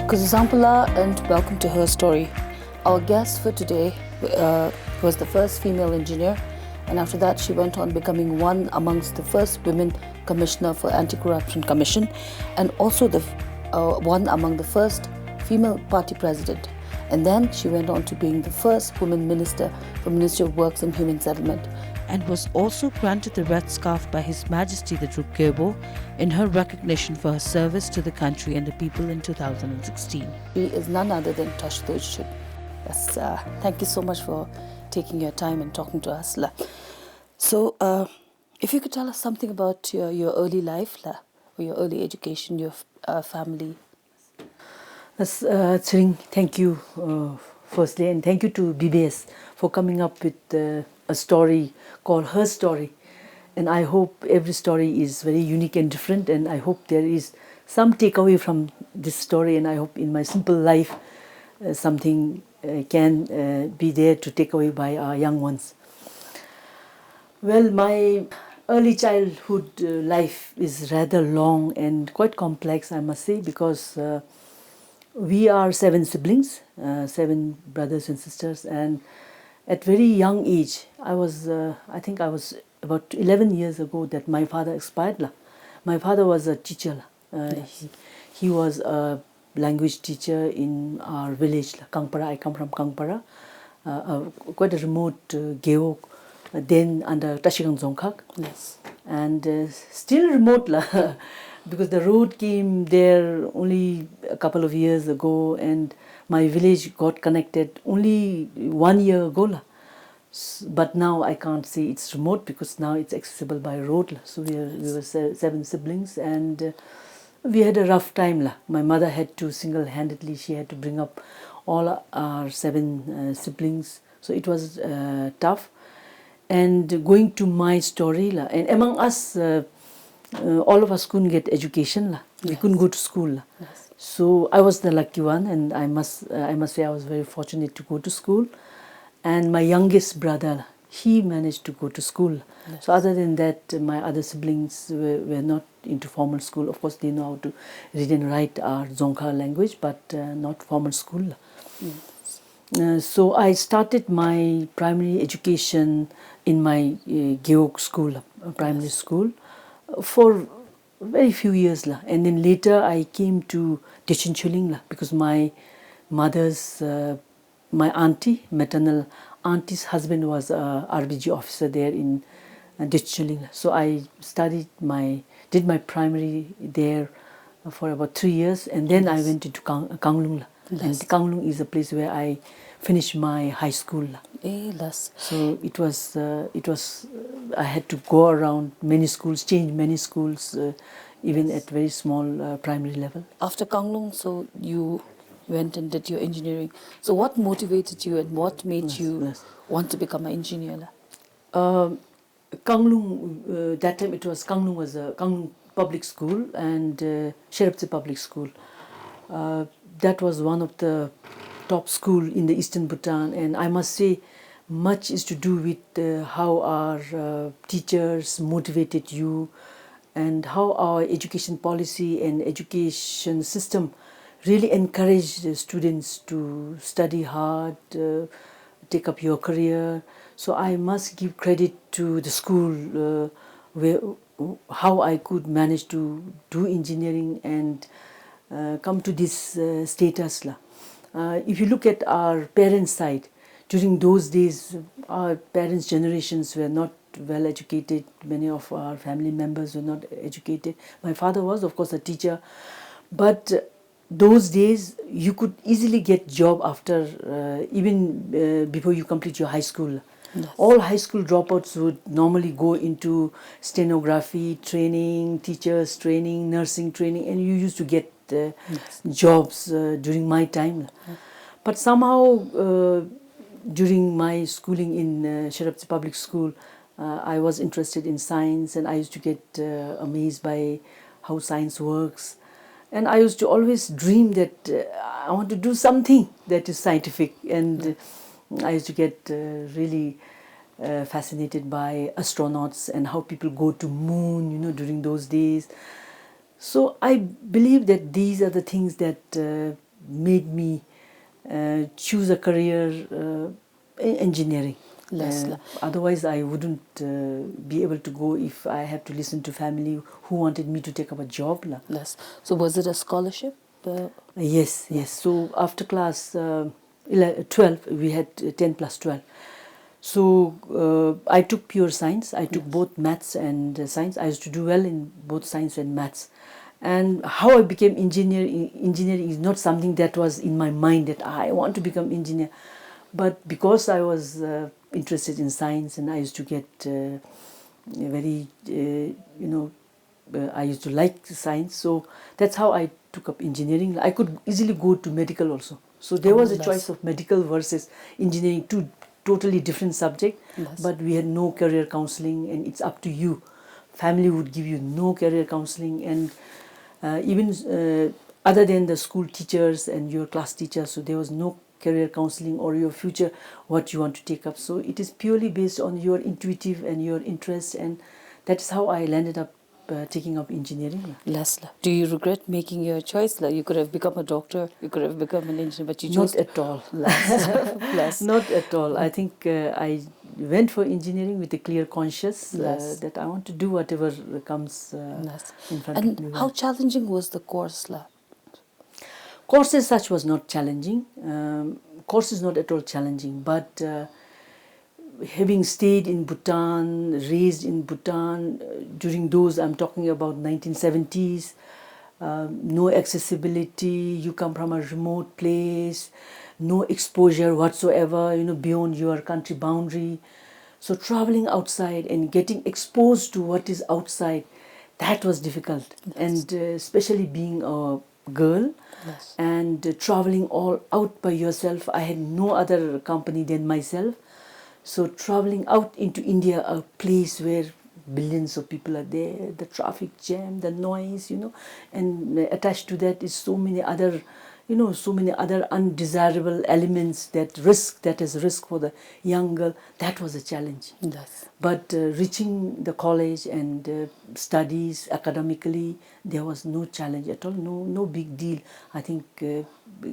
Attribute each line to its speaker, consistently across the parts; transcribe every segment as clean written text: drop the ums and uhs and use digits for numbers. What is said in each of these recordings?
Speaker 1: Kuzazampala, and welcome to Her Story. Our guest for today was the first female engineer, and after that she went on becoming one amongst the first women commissioner for Anti-Corruption Commission, and also the one among the first female party president. And then she went on to being the first woman minister for Ministry of Works and Human Settlement,
Speaker 2: and was also granted the Red Scarf by His Majesty the Duke Gerbo in her recognition for her service to the country and the people in 2016.
Speaker 1: She is none other than Dasho Dorji Choden. Yes, thank you so much for taking your time and talking to us. So, if you could tell us something about your early life, or your early education, your family.
Speaker 3: Yes, thank you firstly, and thank you to BBS for coming up with a story called Her Story. And I hope every story is very unique and different, and I hope there is some takeaway from this story, and I hope in my simple life something can be there to take away by our young ones. Well, my early childhood life is rather long and quite complex, I must say, because we are 7 siblings, 7 brothers and sisters, and at very young age, I think I was about 11 years ago that my father expired. My father was a teacher.
Speaker 1: Yes.
Speaker 3: He was a language teacher in our village, Kangpara. I come from Kangpara, quite a remote Geo, then under Tashigang Zongkhak.
Speaker 1: Yes.
Speaker 3: And still remote because the road came there only a couple of years ago, and my village got connected only 1 year ago. But now I can't say it's remote because now it's accessible by road. So we were 7 siblings, and we had a rough time. My mother had to single-handedly, she had to bring up all our 7 siblings. So it was tough. And going to my story, and among us, all of us couldn't get education. We
Speaker 1: Yes.
Speaker 3: couldn't go to school.
Speaker 1: Yes.
Speaker 3: So I was the lucky one, and I must say I was very fortunate to go to school. And my youngest brother, he managed to go to school.
Speaker 1: Yes.
Speaker 3: So other than that, my other siblings were not into formal school. Of course, they know how to read and write our Dzongkha language, but not formal school.
Speaker 1: Yes.
Speaker 3: So I started my primary education in my Geok school, primary
Speaker 1: Yes.
Speaker 3: school, for very few years. And then later I came to Dechinchuling because my mother's, my auntie, maternal auntie's husband was a RBG officer there in Dechinchuling. So I did my primary there for about 3 years, and then I
Speaker 1: Yes.
Speaker 3: went into Kanglung.
Speaker 1: Yes.
Speaker 3: And Kanglung is a place where I finished my high school.
Speaker 1: Yes.
Speaker 3: So it was I had to go around many schools, change many schools, even at very small primary level.
Speaker 1: After Kanglung, so you went and did your engineering. So what motivated you and what made you want to become an engineer?
Speaker 3: Kanglung, that time it was Kanglung was a Kanglung public school and Sherapse public school. That was one of the top school in the eastern Bhutan, and I must say much is to do with how our teachers motivated you and how our education policy and education system really encouraged the students to study hard, take up your career. So I must give credit to the school how I could manage to do engineering and come to this status. If you look at our parents' side, during those days, our parents' generations were not well educated. Many of our family members were not educated. My father was, of course, a teacher, but those days you could easily get job after even before you complete your high school.
Speaker 1: Yes.
Speaker 3: All high school dropouts would normally go into stenography training, teachers training, nursing training, and you used to get jobs during my time. But somehow during my schooling in Sherapse Public School, I was interested in science, and I used to get amazed by how science works. And I used to always dream that I want to do something that is scientific, and I used to get really fascinated by astronauts and how people go to moon, during those days. So I believe that these are the things that made me choose a career in engineering.
Speaker 1: Yes.
Speaker 3: Otherwise, I wouldn't be able to go if I have to listen to family who wanted me to take up a job. La.
Speaker 1: Yes. So was it a scholarship?
Speaker 3: Yes, yes. So after class 12, we had 10 plus 12. So I took pure science. I took both maths and science. I used to do well in both science and maths. And how I became engineering is not something that was in my mind that I want to become engineer. But because I was interested in science and I used to get very, I used to like science. So that's how I took up engineering. I could easily go to medical also. So there was a choice of medical versus engineering, two totally different subjects.
Speaker 1: Yes.
Speaker 3: But we had no career counseling, and it's up to you. Family would give you no career counseling, and even other than the school teachers and your class teachers, so there was no career counseling or your future, what you want to take up. So it is purely based on your intuitive and your interest, and that's how I landed up taking up engineering.
Speaker 1: Lesla. Do you regret making your choice? Like, you could have become a doctor, you could have become an engineer, but you chose
Speaker 3: Not at all.
Speaker 1: Bless.
Speaker 3: Not at all. I think I went for engineering with a clear conscience that I want to do whatever comes in front of me.
Speaker 1: And how challenging was the course? La?
Speaker 3: Course as such was not challenging. Course is not at all challenging, but having stayed in Bhutan, raised in Bhutan, during those, I'm talking about 1970s, no accessibility, you come from a remote place, no exposure whatsoever, beyond your country boundary. So traveling outside and getting exposed to what is outside, that was difficult. And especially being a girl and traveling all out by yourself. I had no other company than myself. So traveling out into India, a place where billions of people are there, the traffic jam, the noise, and attached to that is so many other, so many other undesirable elements that is risk for the young girl. That was a challenge.
Speaker 1: Yes.
Speaker 3: But reaching the college and studies academically, there was no challenge at all, no big deal. I think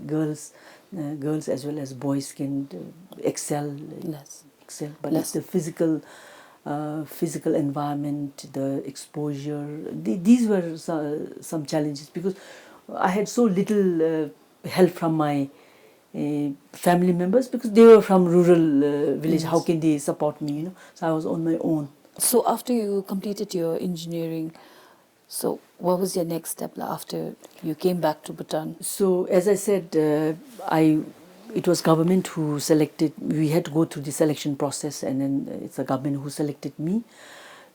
Speaker 3: girls as well as boys can excel. But it's the physical environment, the exposure. These were some challenges because I had so little help from my family members because they were from rural village. How can they support me? So I was on my own.
Speaker 1: So after you completed your engineering, so what was your next step after you came back to Bhutan?
Speaker 3: So as I said, it was government who selected. We had to go through the selection process, and then it's the government who selected me.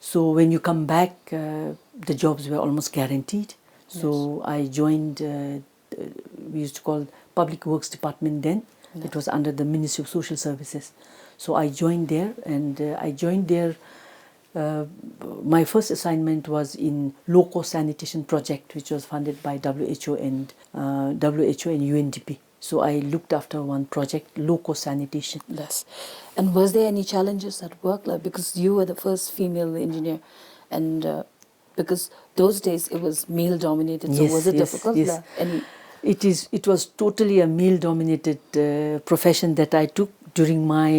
Speaker 3: So when you come back, the jobs were almost guaranteed. So I joined. We used to call Public Works Department then. It was under the Ministry of Social Services. So I joined there, and my first assignment was in low-cost sanitation project, which was funded by WHO and UNDP. So I looked after one project, low-cost sanitation.
Speaker 1: Yes. And was there any challenges at work? Because you were the first female engineer, and because those days it was male-dominated. So was it difficult?
Speaker 3: Yes. It was totally a male-dominated profession that I took during my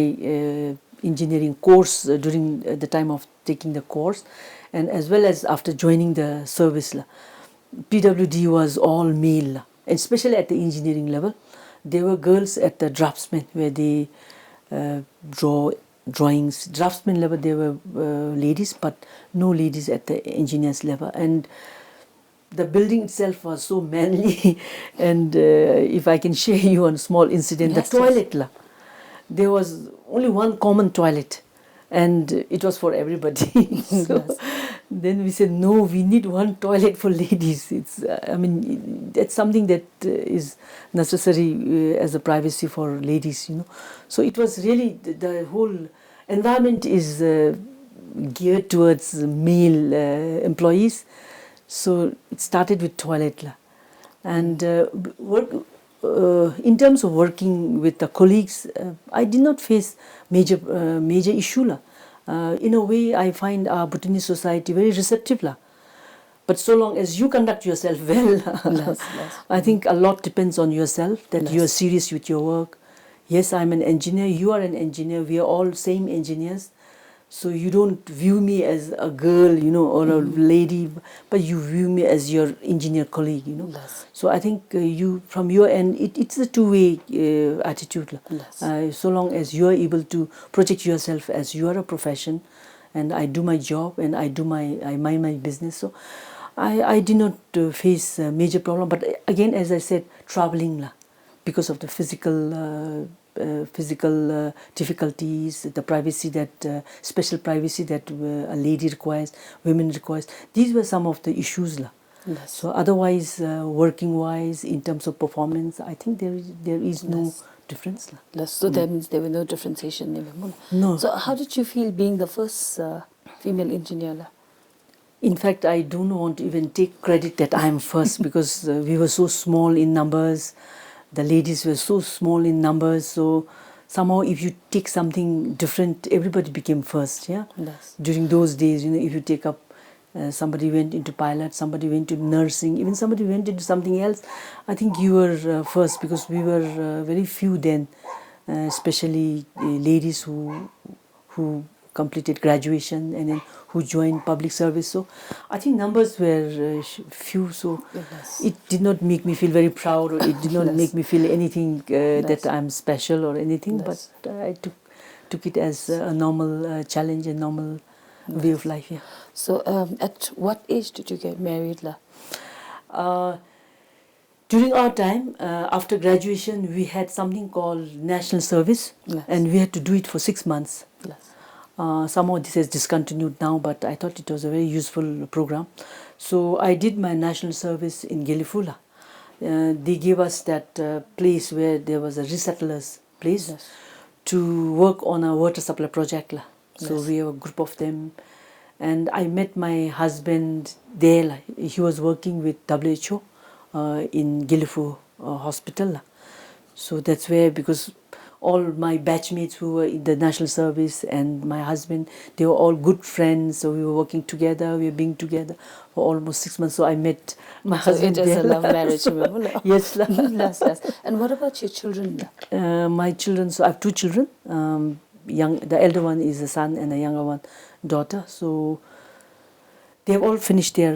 Speaker 3: engineering course, during the time of taking the course, and as well as after joining the service. PWD was all male, especially at the engineering level. There were girls at the draftsman where they draw drawings. Draftsman level there were ladies, but no ladies at the engineers level. And the building itself was so manly. And if I can share you one small incident, the toilet, there was only one common toilet, and it was for everybody. So then we said, no, we need one toilet for ladies. It's, that's something that is necessary as a privacy for ladies, So it was really, the whole environment is geared towards male employees. So it started with toilet. And in terms of working with the colleagues, I did not face major issue. In a way, I find our Bhutanese society very receptive. But so long as you conduct yourself well,
Speaker 1: Yes,
Speaker 3: I think a lot depends on yourself, that you are
Speaker 1: Yes.
Speaker 3: serious with your work. Yes, I'm an engineer, you are an engineer, we are all same engineers. So you don't view me as a girl, you know, or a lady, but you view me as your engineer colleague, you know.
Speaker 1: Yes.
Speaker 3: So I think you, from your end, it's a two-way attitude.
Speaker 1: Yes.
Speaker 3: So long as you are able to project yourself as you are a profession, and I do my job and I mind my business. So I did not face a major problem. But again, as I said, traveling lah, because of the physical difficulties, the privacy that special privacy that a lady requires, women requires. These were some of the issues lah.
Speaker 1: Yes.
Speaker 3: So otherwise, working wise, in terms of performance, I think there is no
Speaker 1: Yes.
Speaker 3: difference lah.
Speaker 1: Yes. So that means there were no differentiation in Mula.
Speaker 3: No.
Speaker 1: So how did you feel being the first female engineer lah?
Speaker 3: In fact, I don't want to even take credit that I am first because we were so small in numbers. The ladies were so small in numbers. So somehow, if you take something different, everybody became first. Yeah.
Speaker 1: Yes.
Speaker 3: During those days, you know, if you take up, somebody went into pilot, somebody went to nursing, even somebody went into something else. I think you were first because we were very few then, especially ladies who completed graduation and then who joined public service. So I think numbers were few. So
Speaker 1: Yes.
Speaker 3: it did not make me feel very proud, or it did not
Speaker 1: Yes.
Speaker 3: make me feel anything that
Speaker 1: Yes.
Speaker 3: I'm special or anything.
Speaker 1: Yes.
Speaker 3: But I took it as a normal challenge and normal way of life. Yeah.
Speaker 1: So at what age did you get married lah?
Speaker 3: During our time, after graduation, we had something called national service,
Speaker 1: Yes.
Speaker 3: and we had to do it for 6 months.
Speaker 1: Yes.
Speaker 3: Somehow this has discontinued now, but I thought it was a very useful program. So I did my national service in Gelifula. They gave us that place where there was a resettlers place
Speaker 1: Yes.
Speaker 3: to work on a water supply project. So
Speaker 1: Yes.
Speaker 3: we were a group of them. And I met my husband there. He was working with WHO in Gilifu hospital. So that's where, because all my batchmates who were in the national service and my husband, they were all good friends. So we were working together, we were being together for almost 6 months. So I met my
Speaker 1: So
Speaker 3: husband
Speaker 1: it is
Speaker 3: there.
Speaker 1: a love marriage, remember? lah?
Speaker 3: Yes.
Speaker 1: Yes, yes. And what about your children lah?
Speaker 3: My children, so I have two children. The elder one is a son and a younger one daughter. So they have all finished their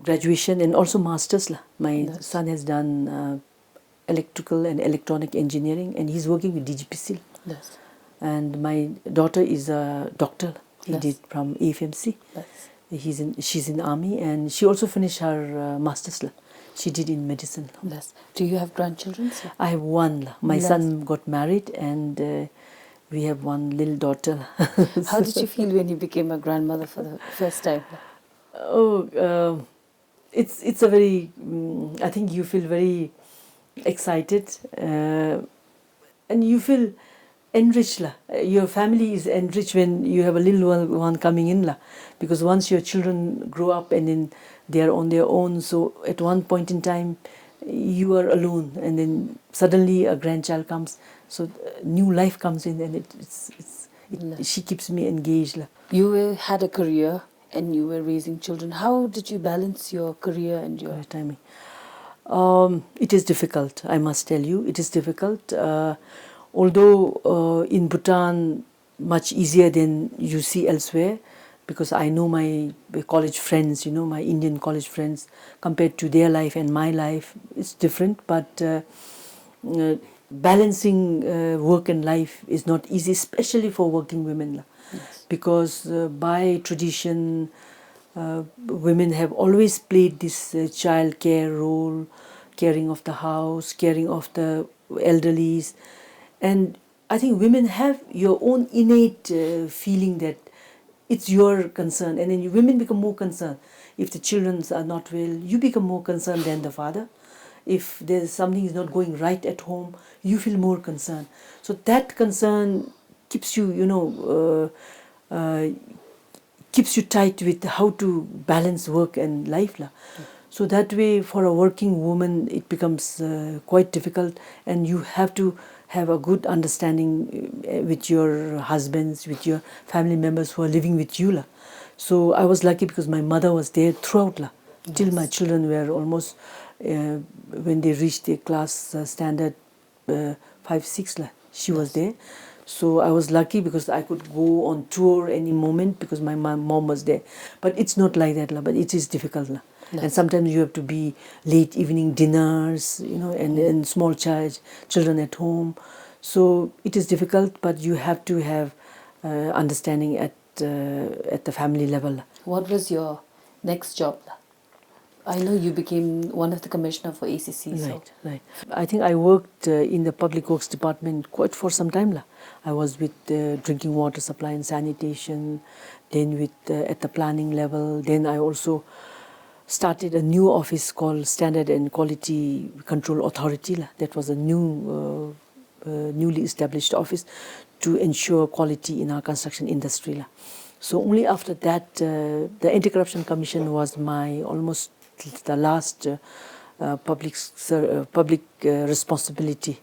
Speaker 3: graduation and also masters. My
Speaker 1: Yes.
Speaker 3: son has done electrical and electronic engineering, and he's working with DGPC.
Speaker 1: Yes.
Speaker 3: And my daughter is a doctor. He
Speaker 1: Yes.
Speaker 3: did from AFMC.
Speaker 1: Yes.
Speaker 3: She's in army, and she also finished her masters. She did in medicine.
Speaker 1: Yes. Do you have grandchildren? Sir?
Speaker 3: I have one. My
Speaker 1: Yes.
Speaker 3: son got married, and we have one little daughter.
Speaker 1: How did you feel when you became a grandmother for the first time?
Speaker 3: It's a very. I think you feel very excited, and you feel enriched. Your family is enriched when you have a little one coming in, because once your children grow up and then they are on their own, so at one point in time you are alone, and then suddenly a grandchild comes, so new life comes in, and she keeps me engaged.
Speaker 1: You had a career and you were raising children. How did you balance your career and your
Speaker 3: Timing. It is difficult, I must tell you. It is difficult. Although in Bhutan, much easier than you see elsewhere, because I know my college friends, my Indian college friends, compared to their life and my life, it's different. But balancing work and life is not easy, especially for working women.
Speaker 1: Yes.
Speaker 3: Because by tradition, women have always played this child care role, caring of the house, caring of the elderlies. And I think women have your own innate feeling that it's your concern. And then women become more concerned. If the children are not well, you become more concerned than the father. If there's something is not going right at home, you feel more concerned. So that concern keeps you, keeps you tight with how to balance work and life. So that way, for a working woman, it becomes quite difficult, and you have to have a good understanding with your husbands, with your family members who are living with you, So I was lucky because my mother was there throughout la, till my children were almost when they reached their class standard 5, 6 la, she was there. So I was lucky because I could go on tour any moment because my mom was there. But it's not like that la, but it is difficult la. And sometimes you have to be late evening dinners, you know, and small children at home. So it is difficult, but you have to have understanding at the family level.
Speaker 1: What was your next job? I know you became one of the commissioner for ACC.
Speaker 3: Right, right. I think I worked in the public works department quite for some time la. I was with drinking water supply and sanitation, then with at the planning level. Then I also started a new office called Standard and Quality Control Authority la. That was a newly established office to ensure quality in our construction industry la. So only after that, the Anti-Corruption Commission was my almost the last public responsibility.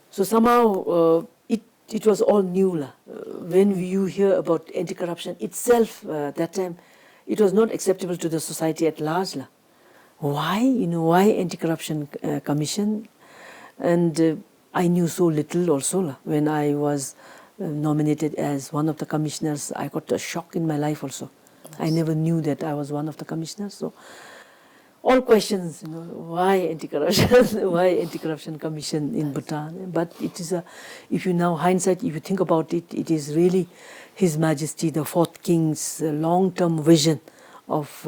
Speaker 3: So somehow it was all new la. When you hear about anti-corruption itself, that time it was not acceptable to the society at large la. Why, you know, why Anti-Corruption Commission? And I knew so little also la. When I was nominated as one of the commissioners, I got a shock in my life also. I never knew that I was one of the commissioners. So all questions, you know, why anti-corruption, why Anti-Corruption Commission in Bhutan? But it is if you now hindsight, if you think about it, it is really His Majesty the Fourth King's long-term vision of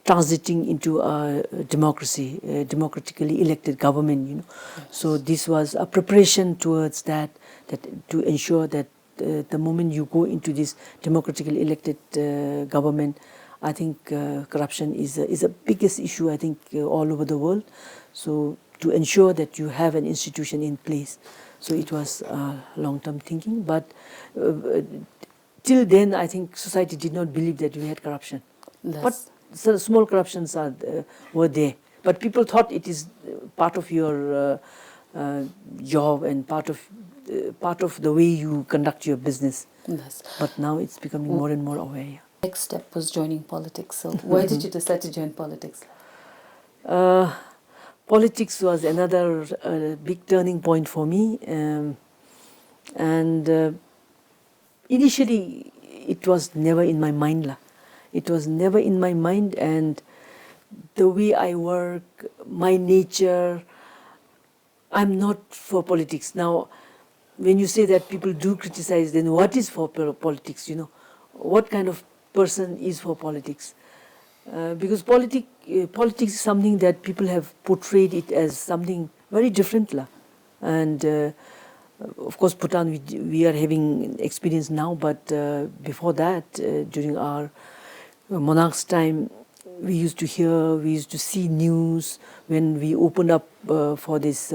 Speaker 3: transiting into a democracy, a democratically elected government, you know. So this was a preparation towards that to ensure that the moment you go into this democratically elected government, I think corruption is a biggest issue, I think, all over the world. So to ensure that you have an institution in place. So it was long-term thinking. But till then, I think society did not believe that we had corruption. But so small corruptions were there. But people thought it is part of your job and part of the way you conduct your business.
Speaker 1: Yes.
Speaker 3: But now it's becoming more and more aware.
Speaker 1: Next step was joining politics. So why did you decide to join politics?
Speaker 3: Politics was another big turning point for me. And initially, it was never in my mind la. It was never in my mind, and the way I work, my nature, I'm not for politics. Now, when you say that people do criticize, then what is for politics, you know? What kind of person is for politics? Because politics is something that people have portrayed it as something very different la. And of course, Bhutan, we are having experience now, but before that, during our monarch's time, we used to hear, we used to see news when we opened up for this,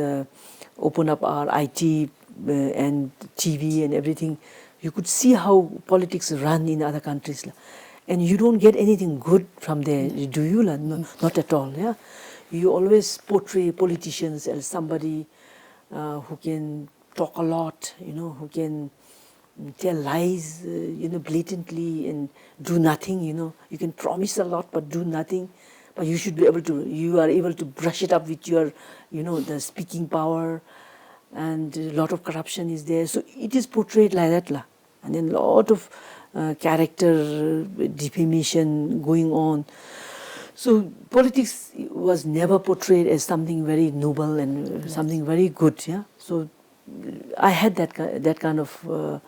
Speaker 3: open up our IT and TV and everything. You could see how politics run in other countries. And you don't get anything good from there, do you? No, not at all. Yeah, you always portray politicians as somebody who can talk a lot, you know, who can tell lies, you know, blatantly and do nothing, you know. You can promise a lot but do nothing. But you should be able to, you are able to brush it up with your, you know, the speaking power, and a lot of corruption is there. So it is portrayed like that la. And then a lot of character defamation going on. So politics was never portrayed as something very noble and something very good. Yeah. So I had that kind of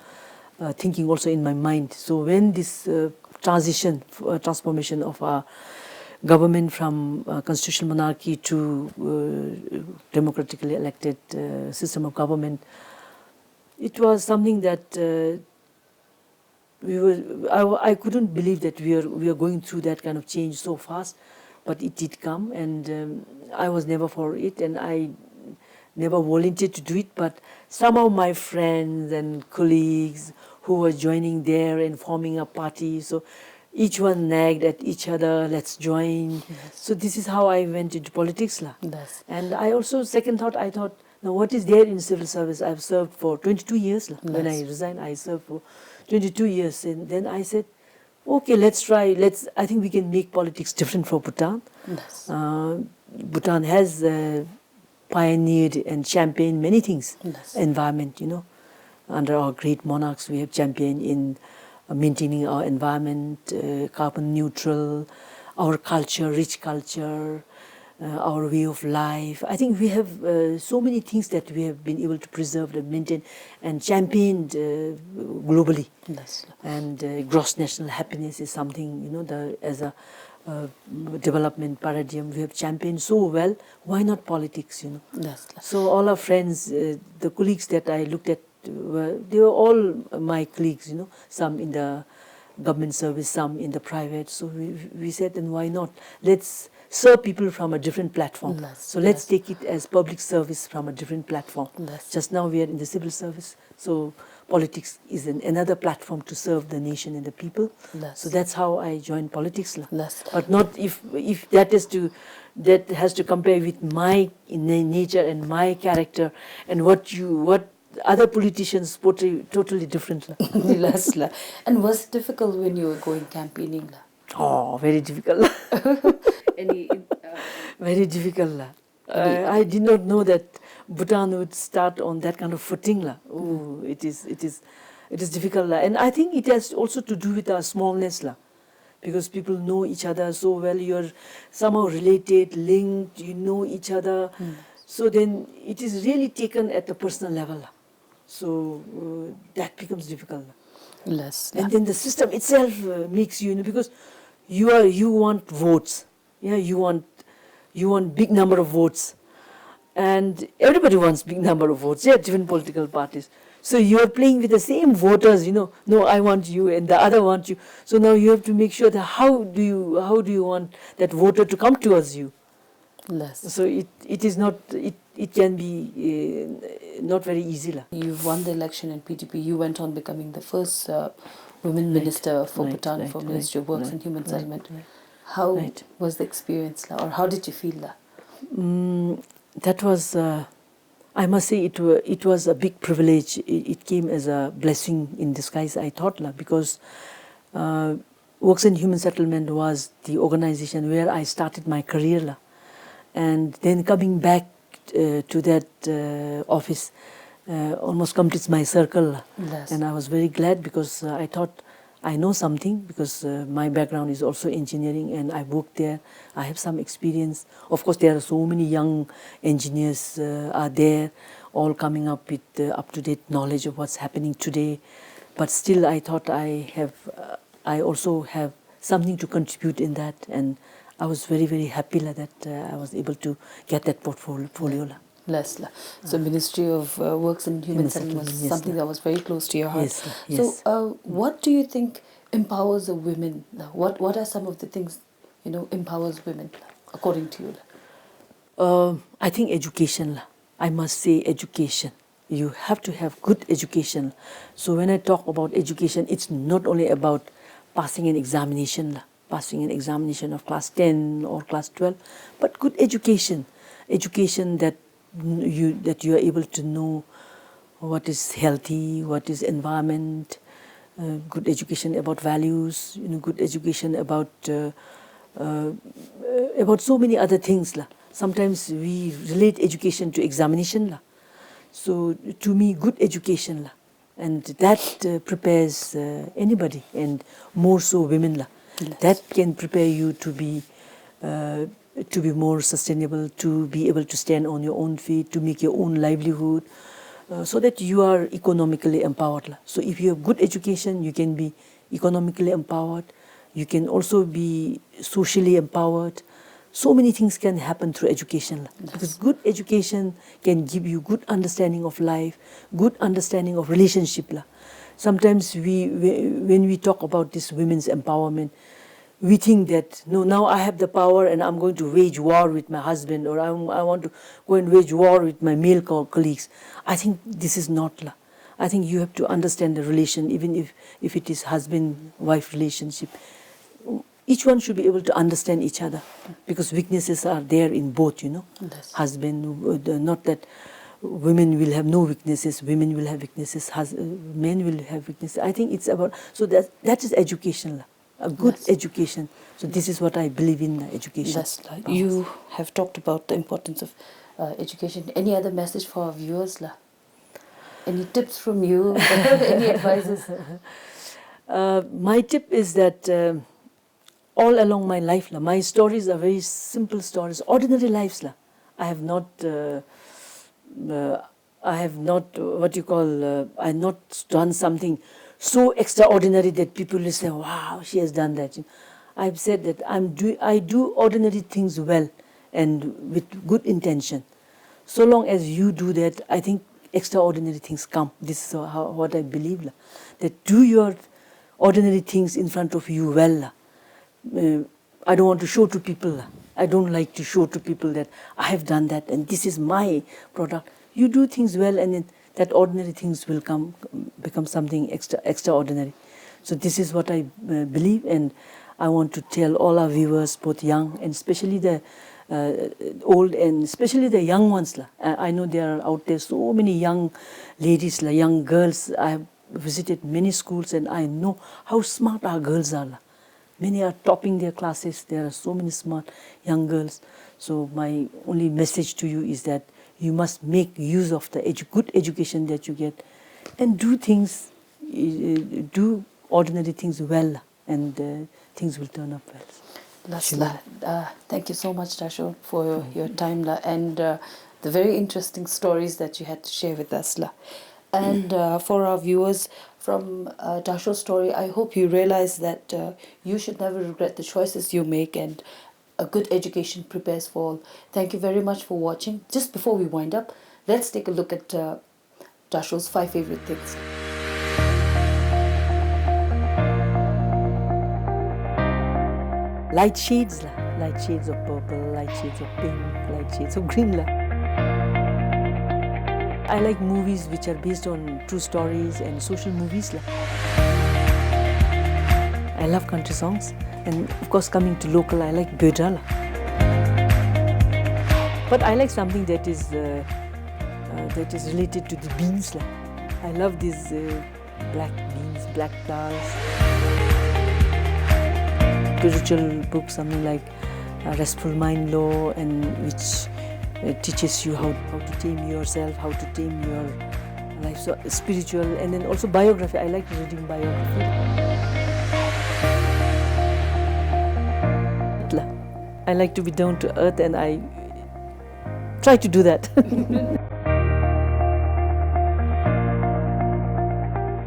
Speaker 3: thinking also in my mind. So when this transformation of our government from constitutional monarchy to democratically elected system of government, it was something that I couldn't believe that we are going through that kind of change so fast, but it did come, and I was never for it, and I never volunteered to do it. But somehow my friends and colleagues who were joining there and forming a party, so each one nagged at each other, let's join. Yes. So this is how I went into politics la.
Speaker 1: Yes.
Speaker 3: And I also, second thought, I thought Now, what is there in civil service? I've served for 22 years. When I
Speaker 1: Yes.
Speaker 3: resigned, I served for 22 years. And then I said, okay, let's try. I think we can make politics different for Bhutan.
Speaker 1: Yes.
Speaker 3: Bhutan has pioneered and championed many things.
Speaker 1: Yes.
Speaker 3: Environment, under our great monarchs, we have championed in maintaining our environment, carbon neutral, our culture, rich culture, our way of life. I think we have so many things that we have been able to preserve and maintain and championed globally.
Speaker 1: Yes.
Speaker 3: And gross national happiness is something, as a development paradigm we have championed so well. Why not politics,
Speaker 1: Yes.
Speaker 3: So all our friends, the colleagues that I looked at, they were all my colleagues, some in the government service, some in the private. So we said, then why not? Let's serve people from a different platform.
Speaker 1: Yes,
Speaker 3: So let's
Speaker 1: yes.
Speaker 3: take it as public service from a different platform.
Speaker 1: Yes.
Speaker 3: Just now we are in the civil service, so politics is another platform to serve the nation and the people.
Speaker 1: Yes.
Speaker 3: So that's how I joined politics.
Speaker 1: Yes.
Speaker 3: But not if that has to compare with my nature and my character and what other politicians portray totally different.
Speaker 1: Yes. And was it difficult when you were going campaigning?
Speaker 3: Oh, very difficult.
Speaker 1: Any
Speaker 3: Very difficult. I did not know that Bhutan would start on that kind of footing. Oh, it is difficult. And I think it has also to do with our smallness. Because people know each other so well, you're somehow related, linked, you know each other. So then it is really taken at the personal level. So that becomes difficult.
Speaker 1: Yes.
Speaker 3: And then the system itself makes you, because you want votes. Yeah, you want big number of votes. And everybody wants big number of votes. There are different political parties. So you are playing with the same voters, no, I want you and the other want you. So now you have to make sure that how do you want that voter to come towards you?
Speaker 1: Yes.
Speaker 3: So it is not, it can be not very easy.
Speaker 1: You won the election in PDP. You went on becoming the first women minister for Bhutan for Ministry of Works and Human Settlement. How was the experience, or how did you feel that?
Speaker 3: That was, I must say, it was a big privilege. It came as a blessing in disguise, I thought, because Works and Human Settlement was the organization where I started my career. And then coming back to that office almost completes my circle.
Speaker 1: Yes.
Speaker 3: And I was very glad because I thought I know something, because my background is also engineering and I worked there. I have some experience. Of course, there are so many young engineers are there, all coming up with up-to-date knowledge of what's happening today. But still, I thought I also have something to contribute in that. And I was very, very happy that I was able to get that portfolio.
Speaker 1: Yes. So Ministry of Works and Human Settlement was something that was very close to your heart.
Speaker 3: Yes.
Speaker 1: So what do you think empowers a woman? What are some of the things, empowers women, according to you?
Speaker 3: I think education. I must say education. You have to have good education. So when I talk about education, it's not only about passing an examination of class 10 or class 12, but good education. Education that you are able to know what is healthy, what is environment, good education about values, good education about so many other things. Sometimes we relate education to examination. So to me, good education, and that prepares anybody, and more so women.
Speaker 1: Yes.
Speaker 3: That can prepare you to be more sustainable, to be able to stand on your own feet, to make your own livelihood, so that you are economically empowered. So if you have good education, you can be economically empowered. You can also be socially empowered. So many things can happen through education.
Speaker 1: Yes.
Speaker 3: Because good education can give you good understanding of life, good understanding of relationship. Sometimes when we talk about this women's empowerment, we think that, no, now I have the power and I'm going to wage war with my husband, or I want to go and wage war with my male colleagues. I think this is not. I think you have to understand the relation, even if it is husband-wife relationship. Each one should be able to understand each other, because weaknesses are there in both,
Speaker 1: Yes.
Speaker 3: husband, not that women will have no weaknesses, women will have weaknesses, men will have weaknesses. I think it's about, so that is education, a good
Speaker 1: Yes.
Speaker 3: education. So this is what I believe in, education.
Speaker 1: That's like, you have talked about the importance of education. Any other message for our viewers? La? Any tips from you? Any advices?
Speaker 3: My tip is that all along my life, my stories are very simple stories, ordinary lives. I have not, what you call, I have not done something so extraordinary that people will say, wow, she has done that. I've said that I do ordinary things well and with good intention. So long as you do that, I think extraordinary things come. This is what I believe. That do your ordinary things in front of you well. I don't want to show to people. I don't like to show to people that I have done that and this is my product. You do things well and then that ordinary things will become something extraordinary. So this is what I believe, and I want to tell all our viewers, both young and especially the old and especially the young ones. I know there are out there so many young ladies, young girls. I have visited many schools and I know how smart our girls are. Many are topping their classes. There are so many smart young girls. So my only message to you is that you must make use of the good education that you get and do things, do ordinary things well, and things will turn up well.
Speaker 1: Thank you so much, Dasho, for your time and the very interesting stories that you had to share with us. And for our viewers, from Dasho's story, I hope you realize that you should never regret the choices you make, and a good education prepares for all. Thank you very much for watching. Just before we wind up, let's take a look at Dasho's 5 favorite things.
Speaker 3: Light shades of purple, light shades of pink, light shades of green. I like movies which are based on true stories and social movies. I love country songs, and of course coming to local, I like Bödra. But I like something that is related to the beans. I love these black beans, black flowers. Spiritual book, something like Restful Mind Law, and which teaches you how to tame yourself, how to tame your life. So spiritual, and then also biography. I like reading biography. I like to be down to earth, and I try to do that.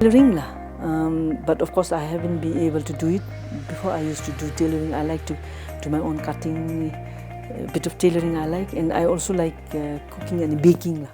Speaker 3: Tailoring, but of course I haven't been able to do it. Before I used to do tailoring. I like to do my own cutting, a bit of tailoring I like, and I also like cooking and baking.